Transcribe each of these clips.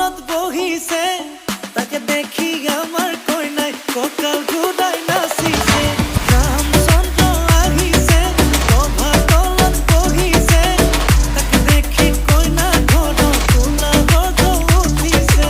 কলত বহিছে তাকে দেখি আমার কইনাই ককাল ঘুরাই নাচিছে রামচন্দ্র আহিছে সভা কলত বহিছে তাকে দেখি কইনা ঘর তোলা গজ উঠিছে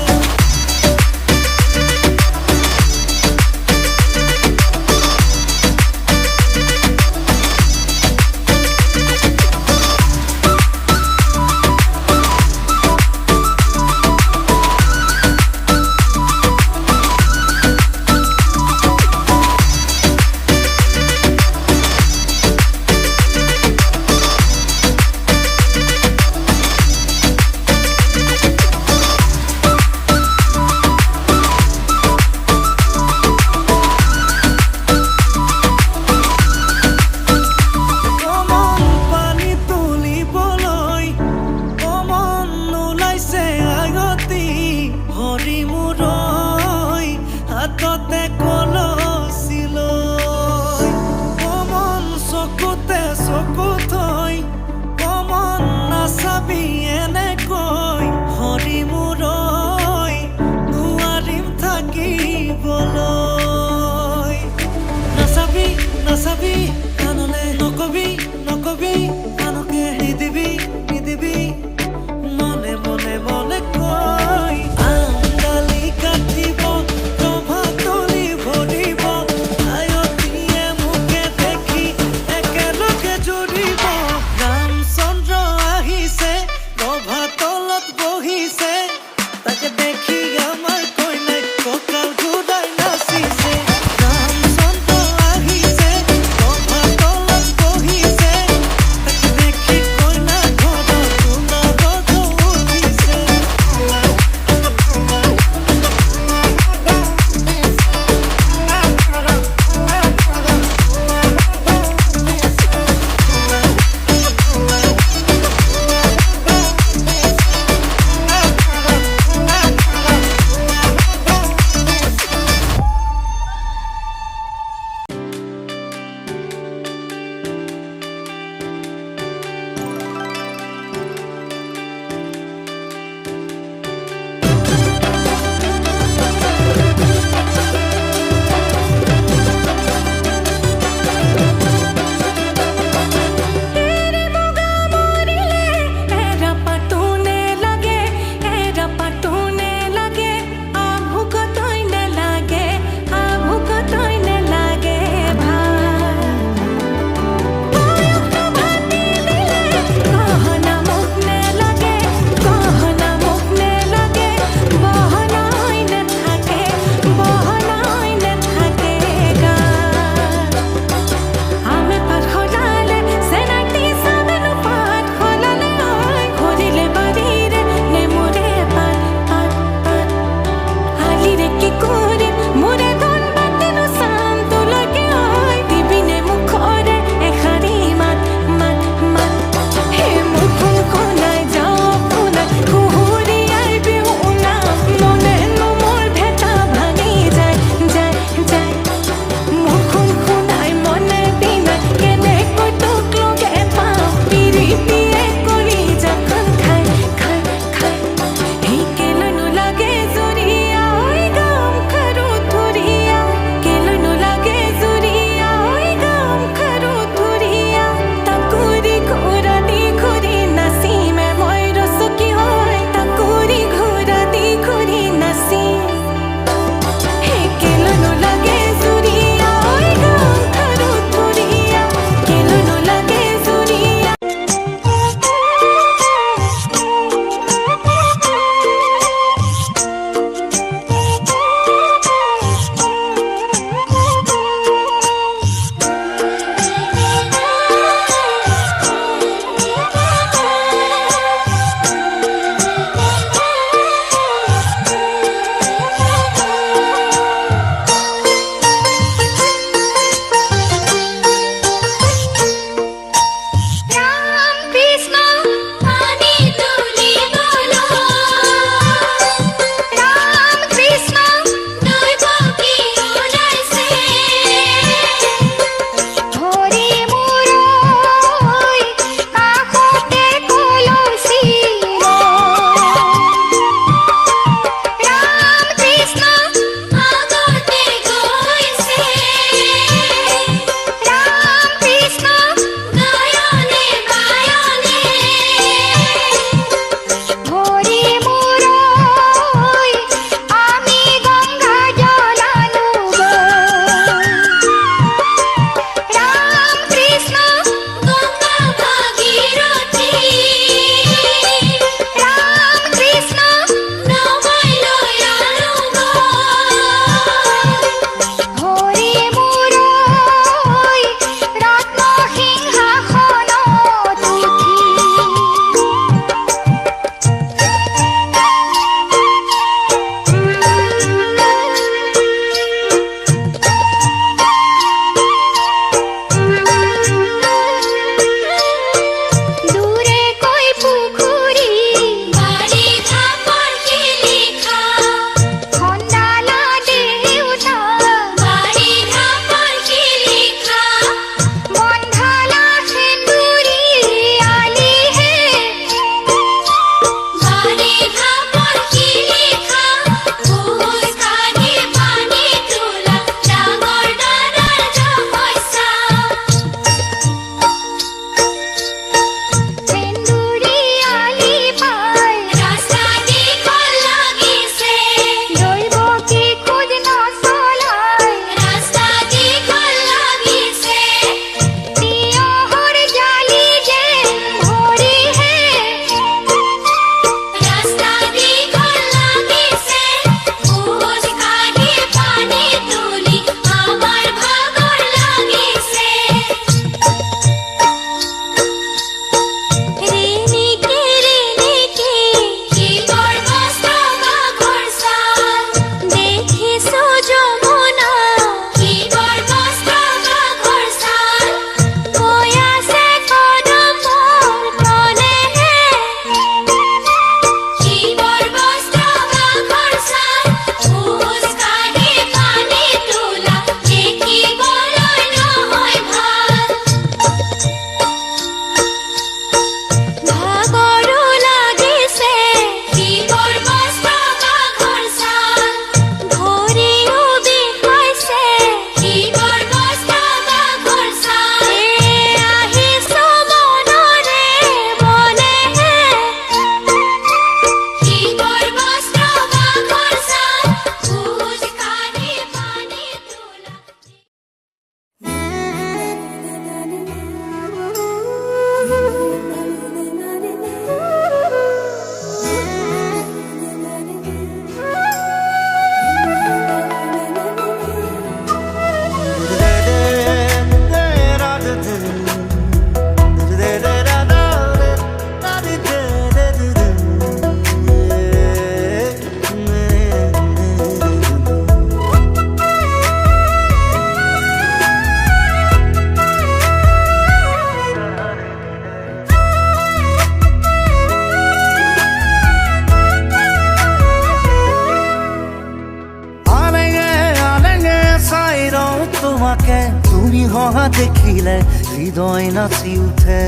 তোমাকে তুমি হহা দেখিলে হৃদয় নাচি উঠে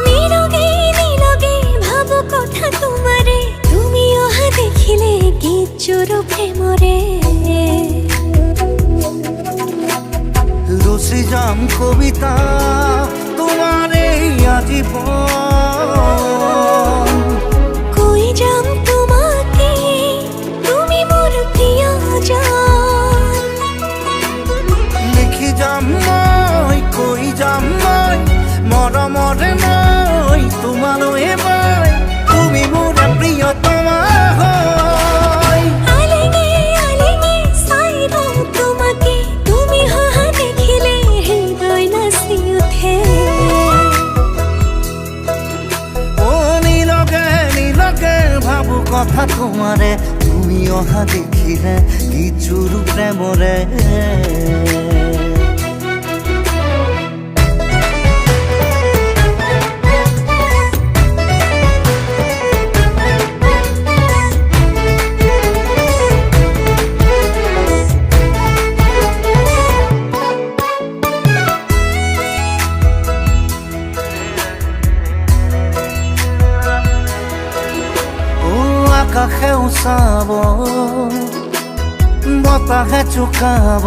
নীরবে নীরবে ভাবো কথা তোমারে তুমি অহা দেখিলে গীত চোরো প্রেমরে রচি যাম কবিতা তোমারে আজীবন কই যাম তোমাকে তুমি মোর প্রিয়জন লিখি যাম মই কই যাম মই মৰমৰে মই তোমালৈ মই তুমি মোৰ প্ৰিয়তমা হয় আলেগে আলেগে চাই রও তোমাকে তুমি হহা দেখিলে হৃদয় নাচি উঠে ও নীলকে নীলকে ভাবো কথা তোমারে তুমি অহা দেখিলে গীত প্ৰেমৰে আকাশেও চাব বতাহে চুকাব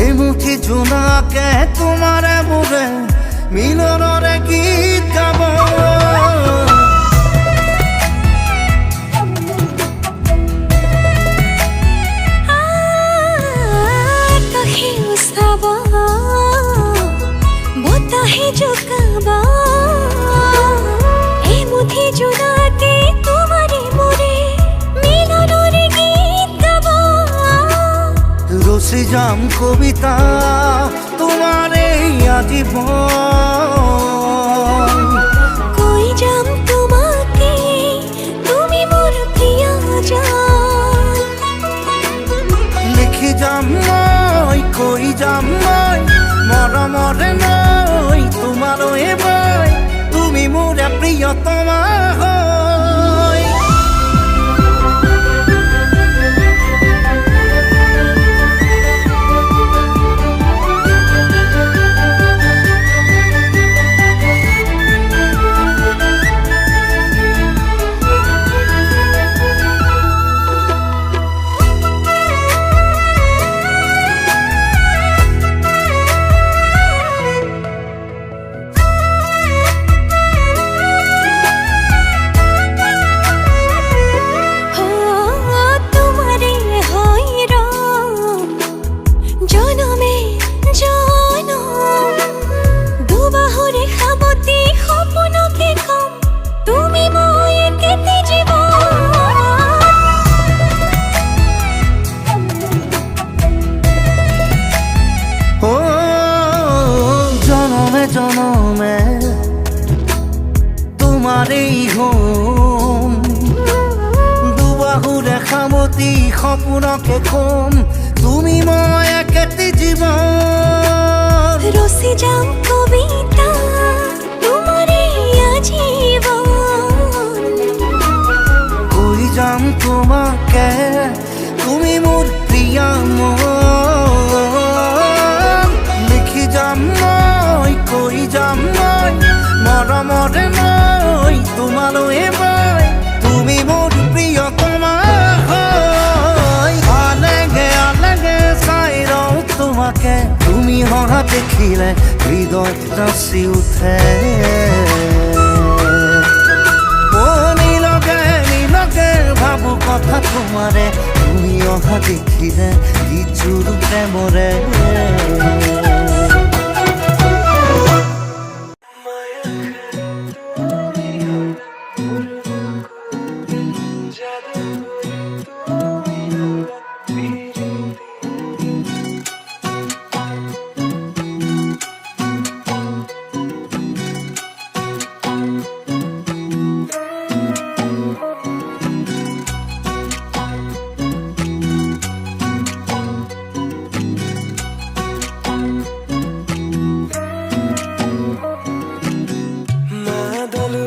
এই মুঠি জোনাকে তোমাৰে মোৰে মিলনৰে গীত গাব আকাশে উচাব বতাহে জোকাব এই মুঠি জোনাকে তোমারে মোরে মিলনরে গীত গাব রচি যাম কবিতা তোমারে আজীবন কই যাম তোমাকে তুমি মোর প্রিয়জন লিখি যাম মই কই যাম মই মৰমৰে মই তোমালৈ মই তুমি মোৰ প্ৰিয়তমা হয় তোমারে হইর জনমে জনম দুবাহুরে খাবতি সপনকে কম তুমি মই কেতে ও জনমে জনমে তোমারেই ঘুম দুবাহুৰে খামতি সপোনকে কম তুমি মই একেটি জীৱন ৰসি যাম কবিতা তোমাৰে আজীবন কই যাম তোমাকে তুমি মোৰ প্ৰিয় মন লিখি যাম মই কই যাম মই মৰমৰে মই তোমালৈ মই তুমি মোৰ প্ৰিয়তমা হয় আলেগে আলেগে চাই ৰওঁ তোমাকে তুমি হহা দেখিলে হৃদয় নাচি উঠে ও নীলকে নীলকে ভাবো কথা তোমাৰে তুমি অহা দেখিলে গীত প্ৰেমৰে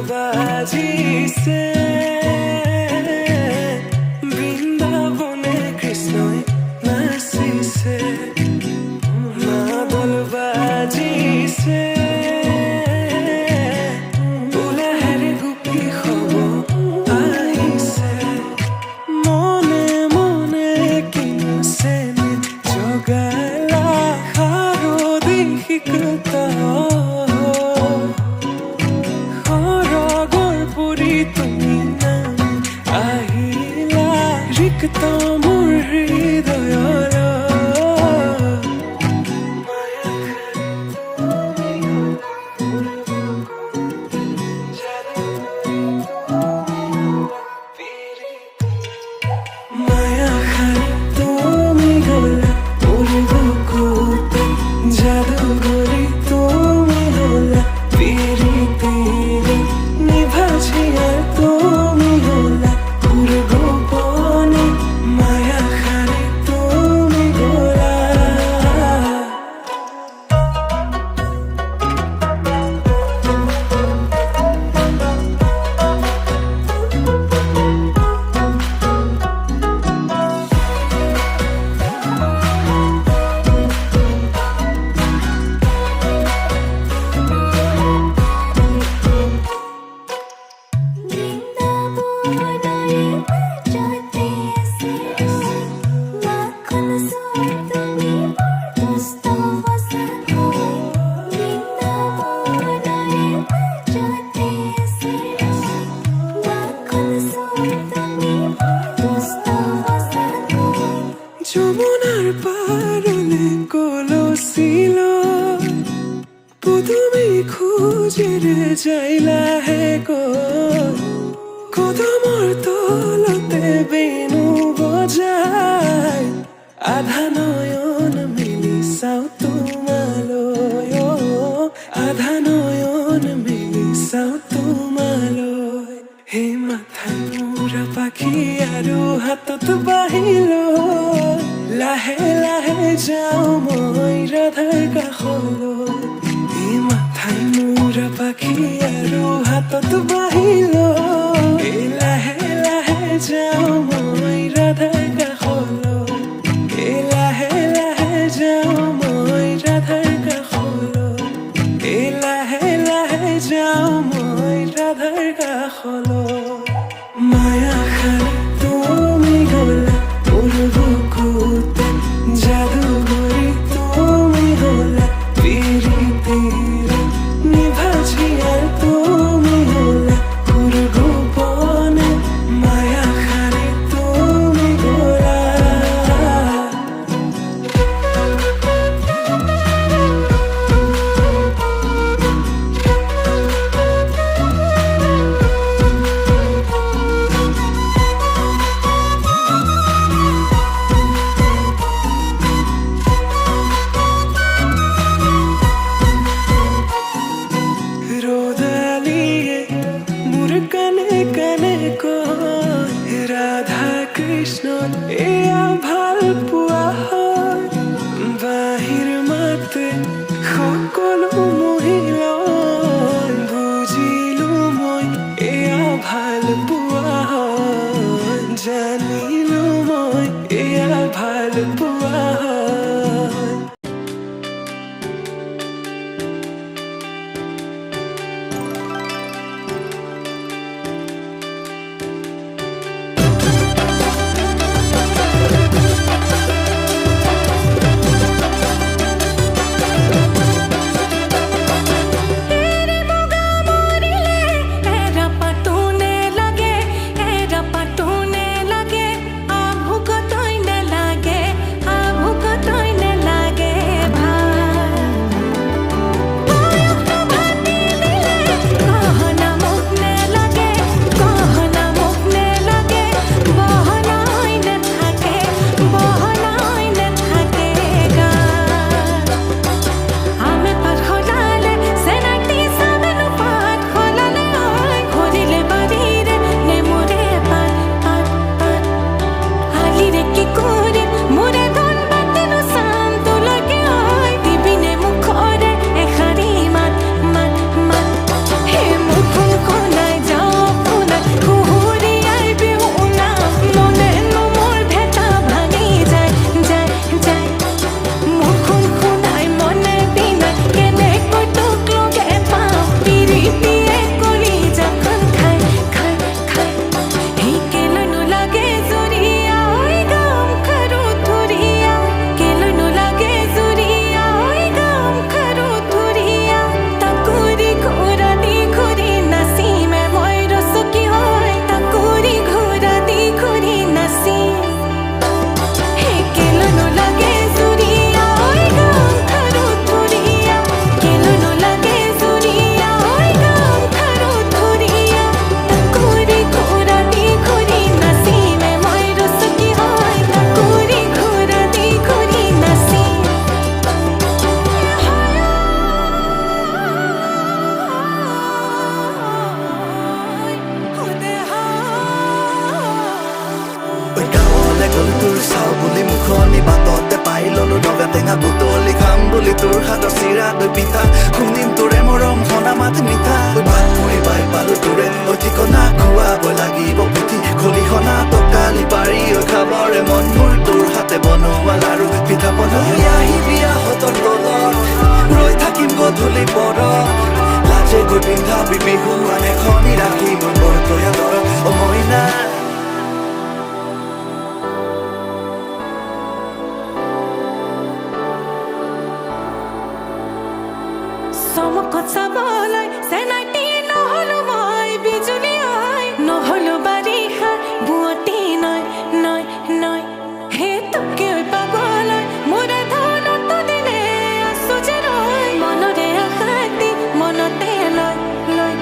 বাজিছে বৃন্দাবনে তো মোৰ হৃদয়ৰ মায়া খাই তুমি গলা মোৰ বুকুতে জাদু কৰি তুমি গলা পিৰিতিৰে নিভাজিয়া তুমি গলা মোৰ গোপনে মায়া খাই তুমি গলা বৃন্দাবনরে বাজাতে আসে মাখন সুর তুমি দুষ্ট বসানো বৃন্দাবনরে বাজাতে আসে মাখন সুর তুমি দুষ্ট বসানো যমুনার পারলে কলসিল পুতুমি খুঁজেৰে যাইলা হে কদমৰ তলতে বেনু বজাই আধা নয়ন মিলি চাও তোমালৈ আধা নয়ন মিলি চাও তোমালৈ সেই মাথাই মূৰা পাখি আৰু হাতত বাহিল লাহে লাহে যাওঁ মই ৰাধাৰ কাষলৈ এই মাথাই মূৰা পাখি আৰু হাতত বাহিল এই লাহে লাহে যাওঁ মই ৰাধাৰ কাষলৈ এই লাহে লাহে যাওঁ মই ৰাধাৰ কাষলৈ এই লাহে লাহে যাওঁ মই ৰাধাৰ কাষলৈ মায়া খাই তুমি গলা মোৰ বুকুতে জাদু কৰি তুমি গলা পিৰিতিৰে নিভাজিয়া তুমি গলা মোৰ গোপনে মায়া খাই তুমি গলা ৰোদালিয়ে মোৰ কানে কানে কয় ৰাধা কৃষ্ণ এয়া ভাল পোৱা হয় বাহিৰ মাতে সকলো মহিলাই বুজিলো মই এয়া ভাল পোৱা হয় জানিলো মই এয়া ভাল পোৱা হয় ভাঙা বুটলি খাম বুলি তোৰ হাতৰ চিৰা দৈ পিঠা শুনিম তোৰে মৰম সনা মাত মিঠা ভাত মই পাই পালো তোৰে ঠিকনা খুৱাব লাগিব পুথি খলিহনা টকালি পাৰি খাবৰে মন মোৰ তোৰ হাতে বনোৱা লাৰু পিঠা পনা আহিবি আহঁতৰ তলত ৰৈ থাকিম গধূলি পৰত লাজে গৈ পিন্ধাবি বিহু আনে খনি ৰাখি মোৰ বৰতয়া দৰক অ মইনা চমকত চাবলৈ চেনাইটি নহলো মই বিজুলী হয় নহলো বাৰিষা বুৱতী নয় নয় নয় হে তোকে পাবলৈ মোৰে ধনত দিনে আছো যে ৰৈ মনৰে আশাতি মনতে লয় লয়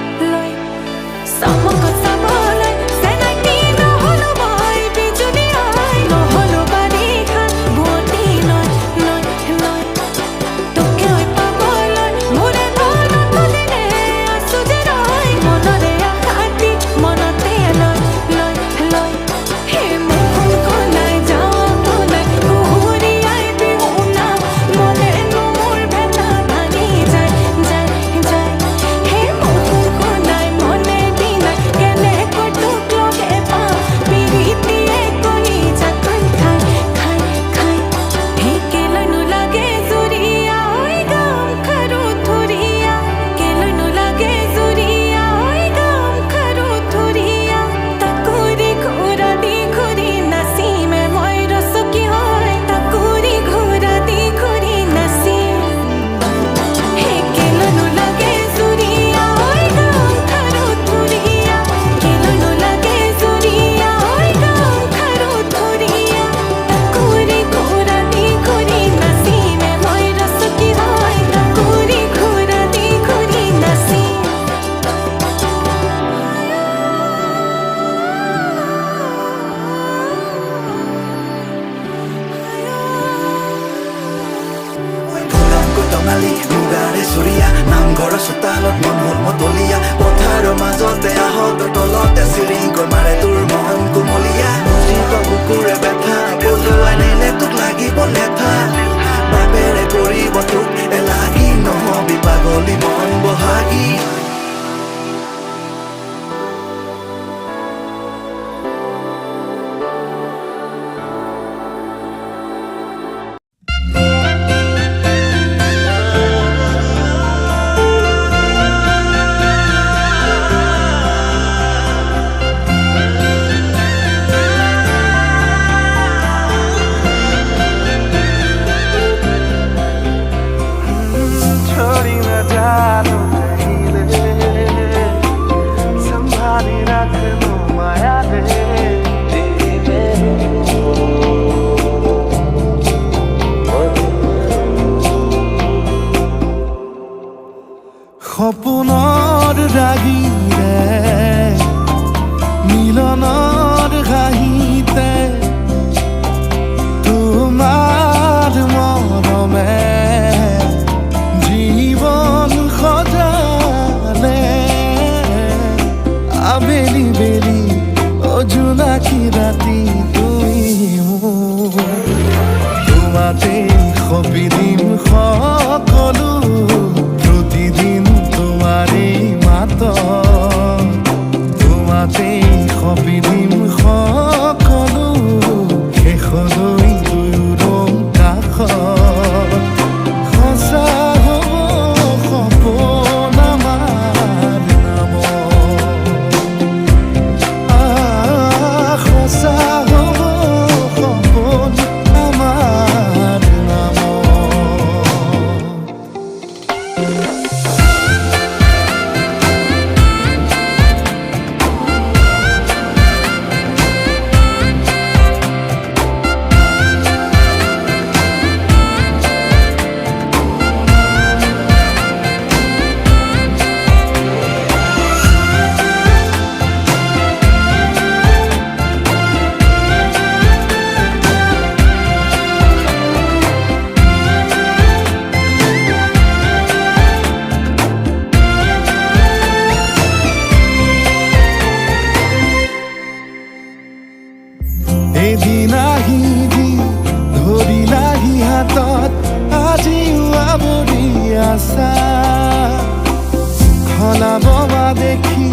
দেখি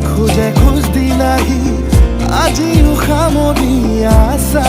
খোজে খোজ দিলাহি আজিও সামৰি আছা